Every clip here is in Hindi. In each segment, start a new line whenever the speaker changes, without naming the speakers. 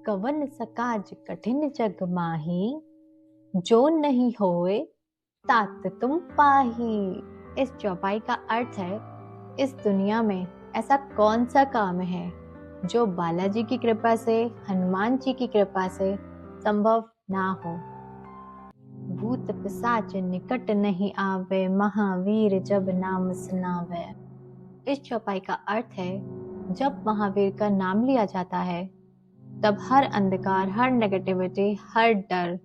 कवन सकाज कठिन जग माही, जो नहीं होए तात तुम पाही। इस चौपाई का अर्थ है, इस दुनिया में ऐसा कौन सा काम है जो बालाजी की कृपा से, हनुमान जी की कृपा से संभव ना हो। भूत पिशाच निकट नहीं आवे, महावीर जब नाम सुनावे। इस चौपाई का अर्थ है, जब महावीर का नाम लिया जाता है तब हर अंधकार, हर नेगेटिविटी, हर डर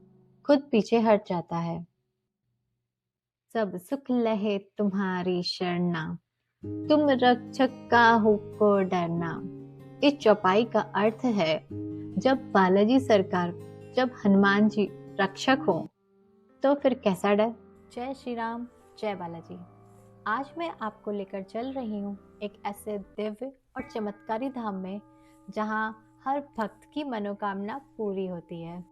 खुद पीछे हट जाता है। सब सुख लहे तुम्हारी शरणा, तुम रक्षक काहू को डरना। इस चौपाई का अर्थ है, जब बालाजी सरकार, जब हनुमान जी रक्षक हो तो फिर कैसा डर। जय श्री राम, जय बालाजी। आज मैं आपको लेकर चल रही हूँ एक ऐसे दिव्य और चमत्कारी धाम में जहाँ हर भक्त की मनोकामना पूरी होती है।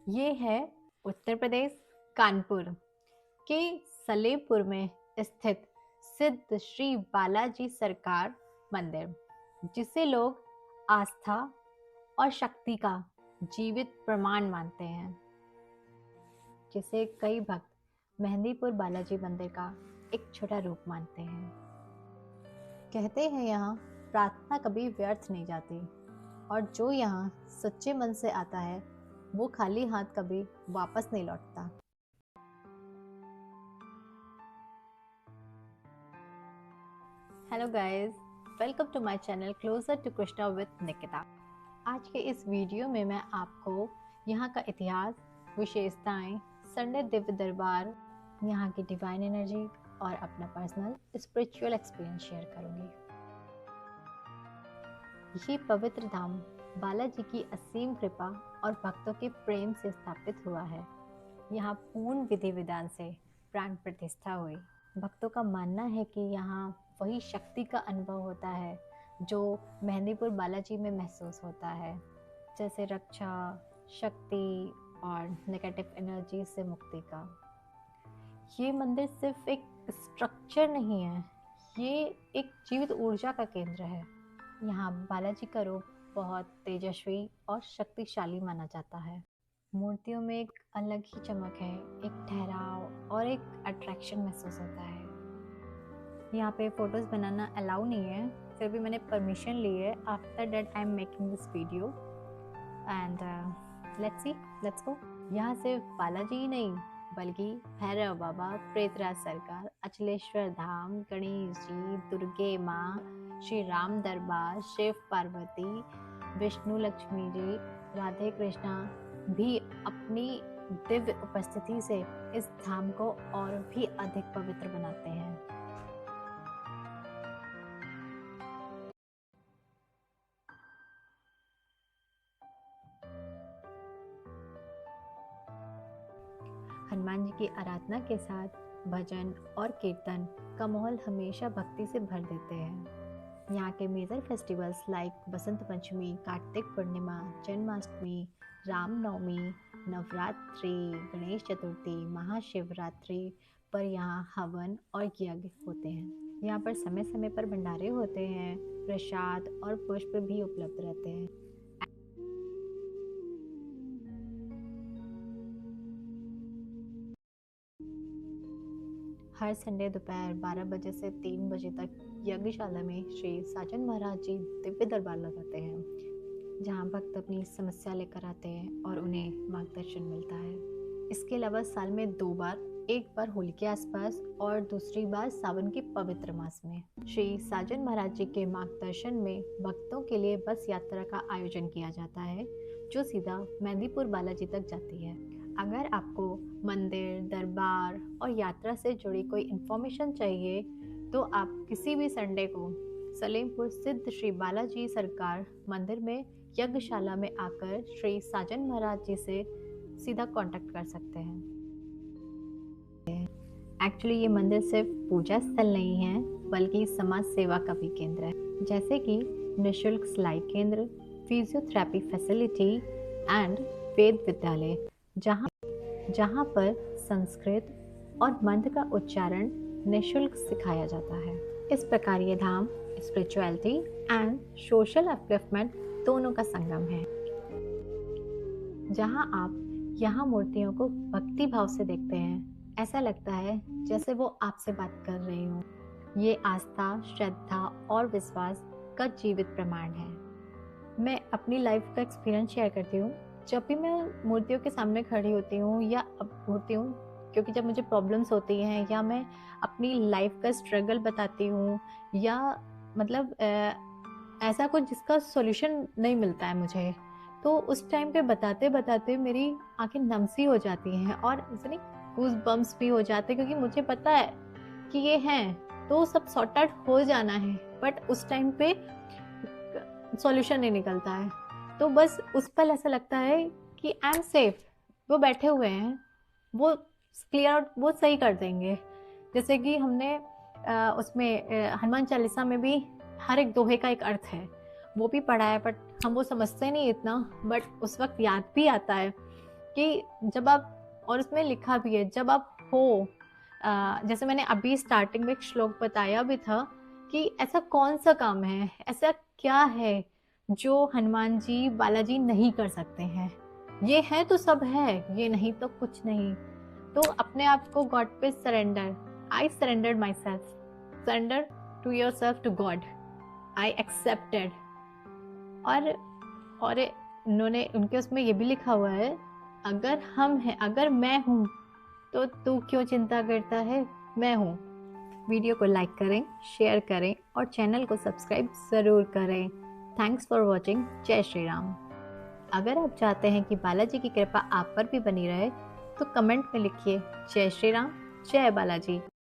ये है उत्तर प्रदेश कानपुर के सलेमपुर में स्थित सिद्ध श्री बालाजी सरकार मंदिर, जिसे लोग आस्था और शक्ति का जीवित प्रमाण मानते हैं, जिसे कई भक्त मेहंदीपुर बालाजी मंदिर का एक छोटा रूप मानते हैं। कहते हैं यहाँ प्रार्थना कभी व्यर्थ नहीं जाती, और जो यहाँ सच्चे मन से आता है वो खाली हाथ कभी वापस नहीं लौटता। Hello guys, welcome to my channel closer to Krishna with Nikita. आज के इस वीडियो में मैं आपको यहाँ का इतिहास, विशेषताएं, संडे दिव्य दरबार, यहाँ की डिवाइन एनर्जी और अपना पर्सनल स्पिरिचुअल एक्सपीरियंस शेयर करूंगी। ये पवित्र धाम बालाजी की असीम कृपा और भक्तों के प्रेम से स्थापित हुआ है। यहाँ पूर्ण विधि विधान से प्राण प्रतिष्ठा हुई। भक्तों का मानना है कि यहाँ वही शक्ति का अनुभव होता है जो मेहंदीपुर बालाजी में महसूस होता है, जैसे रक्षा, शक्ति और नेगेटिव एनर्जी से मुक्ति का। ये मंदिर सिर्फ एक स्ट्रक्चर नहीं है, ये एक जीवित ऊर्जा का केंद्र है। यहाँ बालाजी का रूप बहुत तेजस्वी और शक्तिशाली माना जाता है। मूर्तियों में एक अलग ही चमक है, एक ठहराव और एक अट्रैक्शन महसूस होता है। यहाँ पे फोटोज बनाना अलाउ नहीं है, फिर भी मैंने परमिशन ली है। After that I am making this video and let's see, let's go. यहाँ सिर्फ बालाजी ही नहीं, बल्कि भैरव बाबा, प्रेतराज सरकार, अचलेश्वर धाम, गणेश जी, दुर्गे माँ, श्री राम दरबार, शिव पार्वती, विष्णु लक्ष्मी जी, राधे कृष्णा भी अपनी दिव्य उपस्थिति से इस धाम को और भी अधिक पवित्र बनाते हैं। हनुमान जी की आराधना के साथ भजन और कीर्तन का माहौल हमेशा भक्ति से भर देते हैं। यहाँ के major festivals like Basant Panchami, Kartik Purnima, Janmashtami, Ramnavami, Navratri, Ganesh Chaturthi, Mahashivratri पर यहाँ हवन और यज्ञ होते हैं। यहाँ पर समय समय पर भंडारे होते हैं, प्रसाद और पुष्प भी उपलब्ध रहते हैं। हर संडे दोपहर 12 बजे से 3 बजे तक यज्ञशाला में श्री साजन महाराज जी दिव्य दरबार लगाते हैं, जहां भक्त अपनी समस्या लेकर आते हैं और उन्हें मार्गदर्शन मिलता है। इसके अलावा साल में 2 बार, एक बार होली के आसपास और दूसरी बार सावन के पवित्र मास में श्री साजन महाराज जी के मार्गदर्शन में भक्तों के लिए बस यात्रा का आयोजन किया जाता है, जो सीधा मेहंदीपुर बालाजी तक जाती है। अगर आपको मंदिर, दरबार और यात्रा से जुड़ी कोई इन्फॉर्मेशन चाहिए तो आप किसी भी संडे को सलेमपुर सिद्ध श्री बालाजी सरकार मंदिर में यज्ञशाला में आकर श्री साजन महाराज जी से सीधा कांटेक्ट कर सकते हैं। एक्चुअली ये मंदिर सिर्फ पूजा स्थल नहीं है, बल्कि समाज सेवा का भी केंद्र है, जैसे कि निःशुल्क सिलाई केंद्र, फिजियोथेरेपी फैसिलिटी एंड वेद विद्यालय, जहाँ पर संस्कृत और मंत्र का उच्चारण निःशुल्क सिखाया जाता है। इस प्रकार ये धाम स्पिरिचुअलिटी एंड सोशल अपलिफ्टमेंट दोनों का संगम है। जहाँ आप यहाँ मूर्तियों को भक्ति भाव से देखते हैं, ऐसा लगता है जैसे वो आपसे बात कर रही हो। ये आस्था, श्रद्धा और विश्वास का जीवित प्रमाण है। मैं अपनी लाइफ का एक्सपीरियंस शेयर करती हूँ। जब भी मैं मूर्तियों के सामने खड़ी होती हूँ या अब होती हूँ, क्योंकि जब मुझे प्रॉब्लम्स होती हैं या मैं अपनी लाइफ का स्ट्रगल बताती हूँ या मतलब ऐसा कुछ जिसका सॉल्यूशन नहीं मिलता है मुझे, तो उस टाइम पे बताते बताते मेरी आंखें नम सी हो जाती हैं और इतनी गूज बम्स भी हो जाते हैं, क्योंकि मुझे पता है कि ये हैं तो सब सॉर्ट आउट हो जाना है, बट उस टाइम पे सॉल्यूशन नहीं निकलता है। तो बस उस पल ऐसा लगता है कि आई एम सेफ, वो बैठे हुए हैं, वो क्लियर आउट, वो सही कर देंगे। जैसे कि हमने उसमें हनुमान चालीसा में भी हर एक दोहे का एक अर्थ है, वो भी पढ़ा है, बट हम वो समझते नहीं इतना, बट उस वक्त याद भी आता है कि जब आप, और उसमें लिखा भी है, जब आप हो जैसे मैंने अभी स्टार्टिंग में एक श्लोक बताया भी था कि ऐसा कौन सा काम है, ऐसा क्या है जो हनुमान जी, बालाजी नहीं कर सकते हैं। ये है तो सब है, ये नहीं तो कुछ नहीं। तो अपने आप को गॉड पे surrender, I surrendered myself, surrender to yourself, to God, I accepted. और उन्होंने, उनके उसमें ये भी लिखा हुआ है, अगर हम हैं, अगर मैं हूँ तो तू क्यों चिंता करता है, मैं हूँ। वीडियो को लाइक करें, शेयर करें और चैनल को सब्सक्राइब ज़रूर करें। Thanks for watching. जय श्री राम। अगर आप चाहते हैं कि बालाजी की कृपा आप पर भी बनी रहे तो कमेंट में लिखिए जय श्री राम, जय बालाजी।